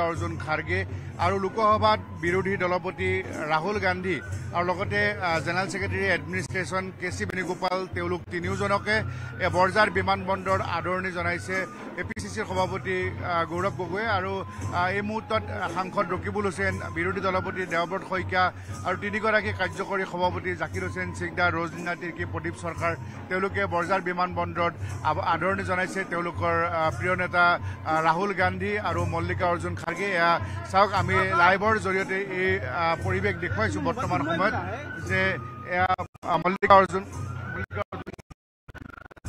অৰ্জুন খাৰ্গে আৰু লোকসভাত বিৰোধী দলপতি ৰাহুল গান্ধী আৰু লগতে জেনেৰেল ছেক্ৰেটাৰী এডমিনিষ্ট্ৰেশ্যন কেচি বেণুগোপাল তেওঁলোক তিনিওজনকে বৰঝাৰ বিমানবন্দৰ আদৰণি জনাইছে এপিচিচিৰ সভাপতি গৌৰৱ গগৈয়ে আৰু এই মুহূৰ্তত সাংসদ ৰকিবুল হুছেইন বিৰোধী দলপতি দেৱব্ৰত শইকীয়া আৰু তিনিগৰাকী কাৰ্যকৰী সভাপতি জাকিৰ হুছেইন সিকদাৰ ৰজনীনা তিৰ্কী প্ৰদীপ চৰকাৰ তেওঁলোকে বৰঝাৰ বিমানবন্দৰত আদৰণি জনাইছে তেওঁলোকৰ প্ৰিয় নেতা ৰাহুল গান্ধী আৰু মল্লিকা অৰ্জুন খাৰ্গে এয়া চাওক আমি লাইভৰ জৰিয়তে এই পৰিৱেশ দেখুৱাইছো বৰ্তমান সময়ত যে মল্লিকা অৰ্জুন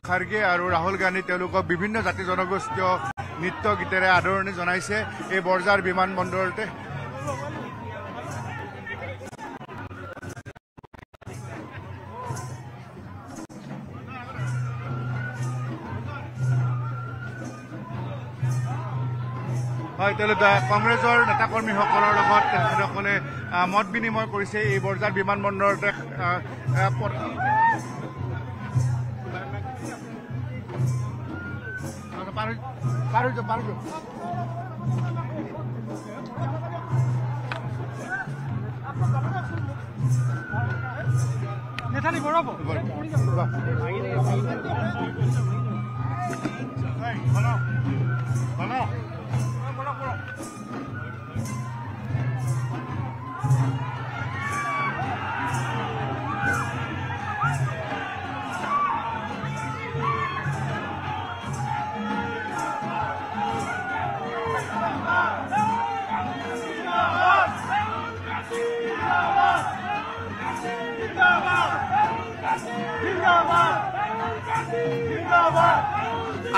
খাৰ্গে আৰু ৰাহুল গান্ধী তেওঁলোকক বিভিন্ন জাতি জনগোষ্ঠীয় নৃত্য গীতেৰে আদৰণি জনাইছে এই বৰঝাৰ বিমানবন্দৰতে হয় তেওঁলোকে কংগ্ৰেছৰ নেতাকৰ্মীসকলৰ লগত তেখেতসকলে মত বিনিময় কৰিছে এই বৰঝাৰ বিমানবন্দৰতে নেতানি গৌৰৱ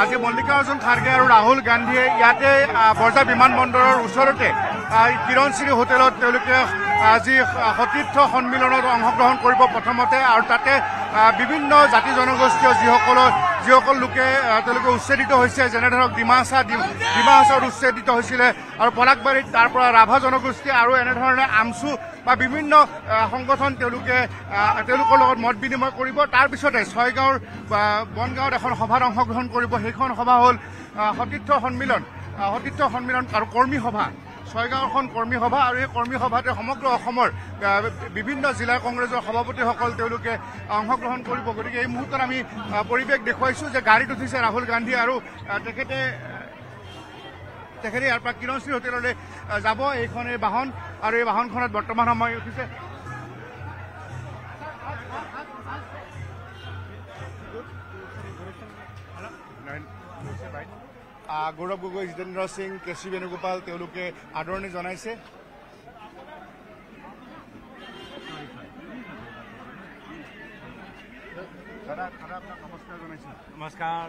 আজি মল্লিকা অৰ্জুন খাৰ্গে আৰু ৰাহুল গান্ধীয়ে ইয়াতে বৰঝাৰ বিমানবন্দৰৰ ওচৰতে কিৰণশ্ৰী হোটেলত তেওঁলোকে আজি সতীৰ্থ সন্মিলনত অংশগ্ৰহণ কৰিব প্ৰথমতে আৰু তাতে বিভিন্ন জাতি জনগোষ্ঠীয় যিসকল লোকে তেওঁলোকে উচ্ছেদিত হৈছে যেনে ধৰক ডিমা হাছাওত উচ্ছেদিত হৈছিলে আৰু পলাকবাৰীত তাৰ পৰা ৰাভা জনগোষ্ঠী আৰু এনেধৰণে আমচু বা বিভিন্ন সংগঠন তেওঁলোকৰ লগত মত বিনিময় কৰিব তাৰপিছতে ছয়গাঁৱৰ বনগাঁৱত এখন সভাত অংশগ্ৰহণ কৰিব সেইখন সভা হ'ল সতীৰ্থ সন্মিলন আৰু কৰ্মী সভা ছয়গাঁওখন কৰ্মী সভা আৰু এই কৰ্মী সভাতে সমগ্ৰ অসমৰ বিভিন্ন জিলাৰ কংগ্ৰেছৰ সভাপতিসকল তেওঁলোকে অংশগ্ৰহণ কৰিব গতিকে এই মুহূৰ্তত আমি পৰিৱেশ দেখুৱাইছো যে গাড়ীত উঠিছে ৰাহুল গান্ধী আৰু তেখেতে ইয়াৰ পৰা কিৰণশ্ৰী হোটেললৈ যাব এইখন এই বাহন আৰু এই বাহনখনত বৰ্তমান সময় উঠিছে গৌৰৱ গগৈ জিতেন্দ্ৰ সিং কেচি বেণুগোপাল তেওঁলোকে আদৰণি জনাইছে দাদা আপোনাক নমস্কাৰ জনাইছো নমস্কাৰ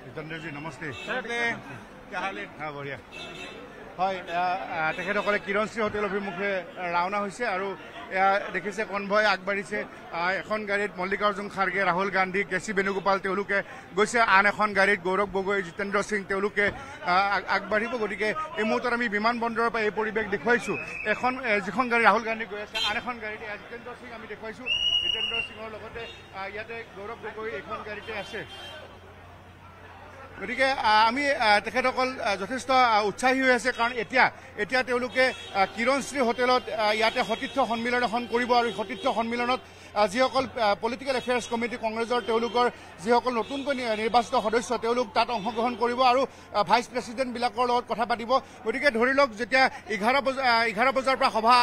जितेंद्र जी नमस्ते क्या हाल है हाँ बढ़िया হয় তেখেতসকলে কিৰণশ্ৰী হোটেল অভিমুখে ৰাওনা হৈছে আৰু দেখিছে কনভয় আগবাঢ়িছে এখন গাড়ীত মল্লিকা অৰ্জুন খাৰ্গে ৰাহুল গান্ধী কেচি বেণুগোপাল তেওঁলোকে গৈছে আন এখন গাড়ীত গৌৰৱ গগৈ জিতেন্দ্ৰ সিং তেওঁলোকে আগবাঢ়িব গতিকে এই মুহূৰ্তত আমি বিমানবন্দৰৰ পৰা এই পৰিৱেশ দেখুৱাইছো যিখন গাড়ী ৰাহুল গান্ধী গৈ আছে আন এখন গাড়ীত জিতেন্দ্ৰ সিং আমি দেখুৱাইছো জিতেন্দ্ৰ সিঙৰ লগতে ইয়াতে গৌৰৱ গগৈ এইখন গাড়ীতে আছে গতিকে আমি তেখেতসকল যথেষ্ট উৎসাহী হৈ আছে কাৰণ এতিয়া তেওঁলোকে কিৰণশ্ৰী হোটেলত ইয়াতে সতীৰ্থ সন্মিলন এখন কৰিব আৰু সতীৰ্থ সন্মিলনত যিসকল পলিটিকেল এফেয়াৰ্ছ কমিটি কংগ্ৰেছৰ তেওঁলোকৰ যিসকল নতুনকৈ নিৰ্বাচিত সদস্য তেওঁলোক তাত অংশগ্ৰহণ কৰিব আৰু ভাইচ প্ৰেছিডেণ্টবিলাকৰ লগত কথা পাতিব গতিকে ধৰি লওক যেতিয়া 11 বজাৰ পৰা সভা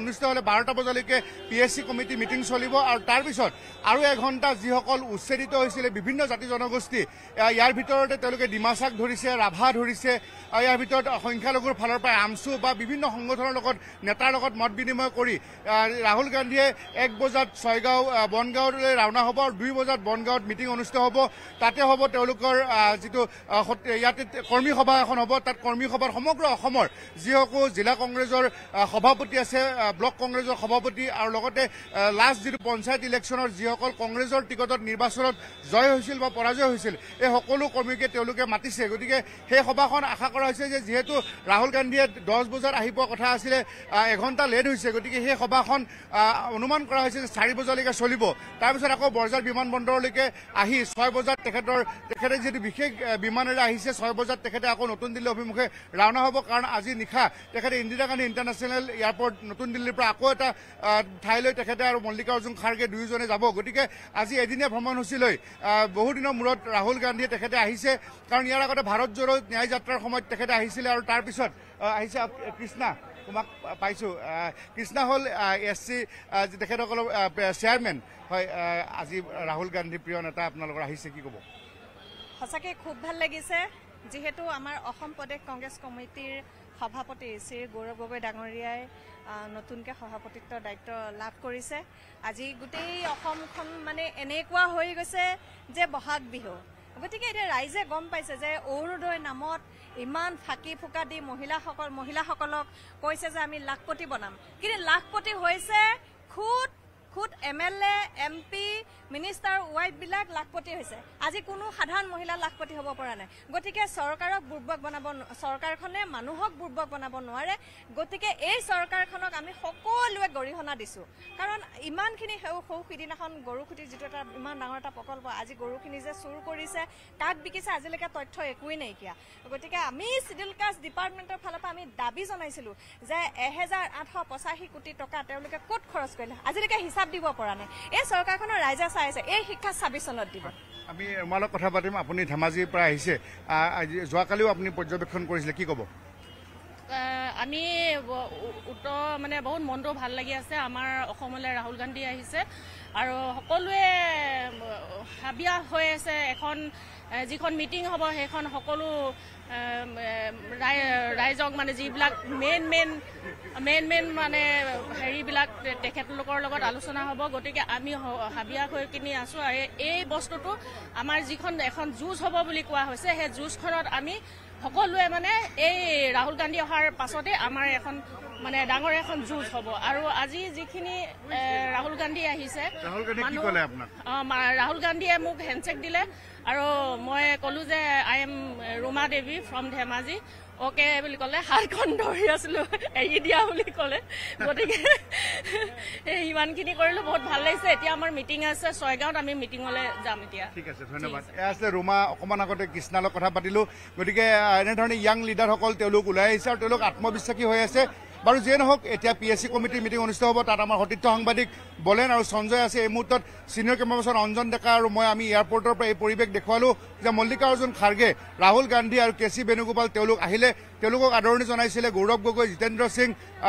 অনুষ্ঠিত হ'লে 12টা বজালৈকে PSC কমিটি মিটিং চলিব আৰু তাৰপিছত আৰু এঘণ্টা যিসকল উচ্ছেদিত হৈছিলে বিভিন্ন জাতি জনগোষ্ঠী ইয়াৰ ভিতৰতে তেওঁলোকে ডিমাছাক ধৰিছে ৰাভা ধৰিছে ইয়াৰ ভিতৰত সংখ্যালঘুৰ ফালৰ পৰা আমচু বা বিভিন্ন সংগঠনৰ লগত নেতাৰ লগত মত বিনিময় কৰি ৰাহুল গান্ধীয়ে 1 বজাত ছয়গাঁও বনগাঁৱলৈ ৰাওনা হ'ব আৰু 2 বজাত বনগাঁৱত মিটিং অনুষ্ঠিত হ'ব তাতে হ'ব তেওঁলোকৰ যিটো ইয়াতে কৰ্মী সভা এখন হ'ব তাত কৰ্মী সভাৰ সমগ্ৰ অসমৰ যিসকল জিলা কংগ্ৰেছৰ সভাপতি আছে ব্লক কংগ্ৰেছৰ সভাপতি আৰু লগতে লাষ্ট যিটো পঞ্চায়ত ইলেকশ্যনৰ যিসকল কংগ্ৰেছৰ টিকটত নিৰ্বাচনত জয় হৈছিল বা পৰাজয় হৈছিল এই সকলো কৰ্মীকে তাৰিখে তেওঁলোকে মাতিছে গতিকে সেই সভাখন আশা কৰা হৈছে যে যিহেতু ৰাহুল গান্ধীয়ে 10 বজাত আহি পোৱা কথা আছিলে 1 ঘণ্টা লেট হৈছে গতিকে সেই সভাখন অনুমান কৰা হৈছে যে 4 বজালৈকে চলিব তাৰপিছত আকৌ বৰঝাৰ বিমানবন্দৰলৈকে আহি 6 বজাত তেখেতে যিহেতু বিশেষ বিমানেৰে আহিছে 6 বজাত তেখেতে আকৌ নতুন দিল্লী অভিমুখে ৰাওনা হ'ব কাৰণ আজি নিশা তেখেতে ইন্দিৰা গান্ধী ইণ্টাৰনেশ্যনেল এয়াৰপৰ্ট নতুন দিল্লীৰ পৰা আকৌ এটা ঠাইলৈ তেখেতে আৰু মল্লিকাৰ্জুন খাৰ্গে দুয়োজনে যাব গতিকে আজি এদিনীয়া ভ্ৰমণসূচী লৈ বহুদিনৰ মূৰত ৰাহুল গান্ধীয়ে তেখেতে আহিছে কাৰণ ইয়াৰ আগতে ভাৰত জোড়ো ন্যায় যাত্ৰাৰ সময়ত তেখেতে আহিছিলে আৰু তাৰপিছত আহিছে কৃষ্ণা তোমাক পাইছোঁ কৃষ্ণা হ'ল SC তেখেতসকলৰ চেয়াৰমেন হয় আজি ৰাহুল গান্ধী প্ৰিয় নেতা আপোনালোকৰ আহিছে কি ক'ব সঁচাকৈ খুব ভাল লাগিছে যিহেতু আমাৰ অসম প্ৰদেশ কংগ্ৰেছ কমিটিৰ সভাপতি শ্ৰী গৌৰৱ গগৈ ডাঙৰীয়াই নতুনকৈ সভাপতিত্বৰ দায়িত্ব লাভ কৰিছে আজি গোটেই অসমখন মানে এনেকুৱা হৈ গৈছে যে বহাগ বিহু গতিকে এতিয়া ৰাইজে গম পাইছে যে অৰুণোদয় নামত ইমান ফাঁকি ফুকা দি মহিলাসকলক কৈছে যে আমি লাখপতি বনাম কিন্তু লাখপতি হৈছে খুদ MLA MP মিনিষ্টাৰ ৱাইফবিলাক লাখপতি হৈছে আজি কোনো সাধাৰণ মহিলা লাখপতি হ'ব পৰা নাই গতিকে চৰকাৰখনে মানুহক বুৰ্বক বনাব নোৱাৰে গতিকে এই চৰকাৰখনক আমি সকলোৱে গৰিহণা দিছোঁ কাৰণ ইমানখিনি সিদিনাখন গৰুখুটি যিটো এটা ইমান ডাঙৰ এটা প্ৰকল্প আজি গৰুখিনি যে চুৰ কৰিছে কাক বিকিছে আজিলৈকে তথ্য একোৱেই নাইকিয়া গতিকে আমি চিডিউল কাষ্ট ডিপাৰ্টমেণ্টৰ ফালৰ পৰা আমি দাবী জনাইছিলোঁ যে 1885 কোটি টকা তেওঁলোকে ক'ত খৰচ কৰিলে আজিলৈকে হিচাপ দিব পৰা নাই এই চৰকাৰখনৰ ৰাইজে চাই আছে এই শিক্ষা 26 চনত দিব আমি তোমালোক কথা পাতিম আপুনি ধেমাজিৰ পৰা আহিছে যোৱাকালিও আপুনি পৰ্যবেক্ষণ কৰিছিলে কি ক'ব আমি মানে বহুত মনটো ভাল লাগি আছে আমাৰ অসমলৈ ৰাহুল গান্ধী আহিছে আৰু সকলোৱে হাবিয়া হৈ আছে এখন যিখন মিটিং হ'ব সেইখন সকলো ৰাইজক মানে যিবিলাক মেইন মানে হেৰিবিলাক তেখেতলোকৰ লগত আলোচনা হ'ব গতিকে আমি হাবিয়া হৈ কিনি আছোঁ আৰু এই বস্তুটো আমাৰ যিখন এখন যুঁজ হ'ব বুলি কোৱা হৈছে সেই যুঁজখনত আমি সকলোৱে মানে এই ৰাহুল গান্ধী অহাৰ পাছতে আমাৰ এখন মানে ডাঙৰ এখন যুঁজ হ'ব আৰু আজি যিখিনি ৰাহুল গান্ধী আহিছে ৰাহুল গান্ধীয়ে মোক হেণ্ডশ্বেক দিলে আৰু মই ক'লোঁ যে I am Ruma Devi from Dhemaji okay বুলি ক'লে হাতখন ধৰি আছিলোঁ এৰি দিয়া বুলি ক'লে গতিকে ইমানখিনি কৰিলোঁ বহুত ভাল লাগিছে এতিয়া আমাৰ মিটিং আছে 6 গাঁৱত আমি মিটিঙলৈ যাম এতিয়া ঠিক আছে ধন্যবাদ এয়া আছে ৰুমা অকণমান আগতে কৃষ্ণাৰ লগত কথা পাতিলোঁ গতিকে এনেধৰণে য়াং লিডাৰসকল তেওঁলোক ওলাই আহিছে আৰু তেওঁলোক আত্মবিশ্বাসী হৈ আছে বাৰু যিয়ে নহওক এতিয়া PSC কমিটিৰ মিটিং অনুষ্ঠিত হ'ব তাত আমাৰ সতীৰ্থ সাংবাদিক বলেন আৰু সঞ্জয় আছে এই মুহূৰ্তত সিনিয়ৰ কেমেৰা পাৰ্চন অঞ্জন ডেকা আৰু মই আমি এয়াৰপৰ্টৰ পৰা এই পৰিৱেশ দেখুৱালোঁ যে মল্লিকাৰ্জুন খাৰ্গে ৰাহুল গান্ধী আৰু KC বেণুগোপাল তেওঁলোক আহিলে তেওঁলোকক আদৰণি জনাইছিলে গৌৰৱ গগৈ জিতেন্দ্ৰ সিং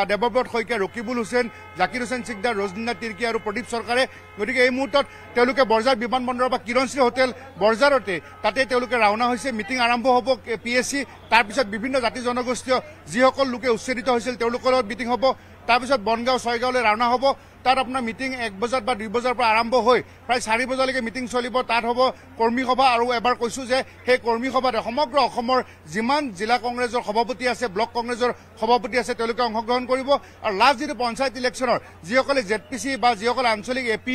দেৱব্ৰত শইকীয়া ৰকিবুল হুছেইন জাকিৰ হুছেইন সিকদাৰ ৰজনীনা তিৰ্কী আৰু প্ৰদীপ চৰকাৰে গতিকে এই মুহূৰ্তত তেওঁলোকে বৰঝাৰ বিমানবন্দৰৰ পৰা কিৰণশ্ৰী হোটেল বৰঝাৰতে তাতে তেওঁলোকে ৰাওনা হৈছে মিটিং আৰম্ভ হ'ব PSC তাৰপিছত বিভিন্ন জাতি জনগোষ্ঠীয় যিসকল লোকে উচ্ছেদিত হৈছিল তেওঁলোকৰ লগত মিটিং হ'ব তাৰপিছত বনগাঁও 6 গাঁৱলৈ ৰাওনা হ'ব তাত আপোনাৰ মিটিং 1 বজাত বা 2 বজাৰ পৰা আৰম্ভ হৈ প্ৰায় 4 বজালৈকে মিটিং চলিব তাত হ'ব কৰ্মী সভা আৰু এবাৰ কৈছোঁ যে সেই কৰ্মী সভাত সমগ্ৰ অসমৰ যিমান জিলা কংগ্ৰেছৰ সভাপতি আছে ব্লক কংগ্ৰেছৰ সভাপতি আছে তেওঁলোকে অংশগ্ৰহণ কৰিব আৰু লাষ্ট যিটো পঞ্চায়ত ইলেকশ্যনৰ যিসকলে ZPC বা যিসকলে আঞ্চলিক AP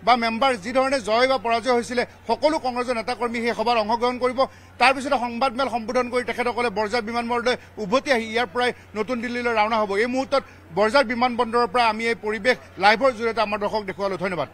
বা মেম্বাৰ যি ধৰণে জয় বা পৰাজয় হৈছিলে সকলো কংগ্ৰেছৰ নেতাকৰ্মী সেই সভাত অংশগ্ৰহণ কৰিব তাৰপিছতে সংবাদমেল সম্বোধন কৰি তেখেতসকলে বৰঝাৰ বিমানবন্দৰলৈ উভতি আহি ইয়াৰ পৰাই নতুন দিল্লীলৈ ৰাওনা হ'ব এই মুহূৰ্তত বৰঝাৰ বিমানবন্দৰৰ পৰা আমি এই পৰিৱেশ লাইভৰ জৰিয়তে আমাৰ দৰ্শক দেখুৱালোঁ ধন্যবাদ